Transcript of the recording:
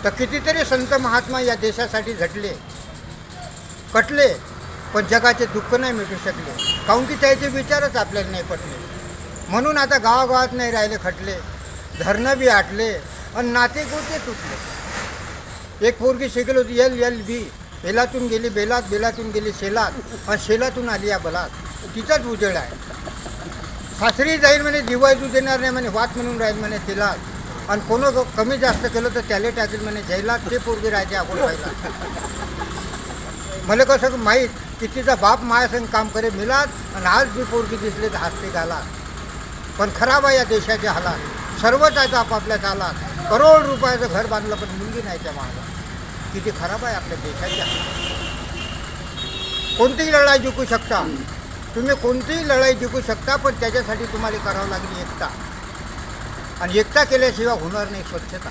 तर कितीतरी संत महात्मा या देशासाठी झटले, कटले, पण जगाचे दुःख नाही मिटू शकले, काहून की त्याचे विचारच आपल्याला नाही पटले. म्हणून आता गावागावात नाही राहिले खटले, धरणं बी आटले आणि नाते गोते तुटले. एक पोरगी शिकली होती LLB, बेलातून गेली बेलात, बेलातून गेली शेलात आणि शेलातून आली या बलात. तिचाच उजेड आहे. सासरी जाईल म्हणे दिवाळी देणार नाही म्हणे, वाट म्हणून राहील म्हणे तिला, आणि कोणं कमी जास्त केलं तर त्याला टाकेल म्हणे जैलात. ते पोरगी राहते आपण पाहिला. मला कसं माहीत की तिचा बाप मायासंग काम करे मिलात, आणि आज बी पोरगी दिसले तर हसते घालात. पण खराब आहे या देशाचे हालात. सर्वच आहेत आपापल्या चालात. करोड रुपयाचं घर बांधलं पण मुलगी नाही त्या मागात. किती खराब आहे आपल्या देशाच्या. कोणतीही लढाई जिंकू शकता तुम्ही, कोणतीही लढाई जिंकू शकता, पण त्याच्यासाठी तुम्हाला करावं लागेल एकता. आणि एकता केल्याशिवाय होणार नाही स्वच्छता.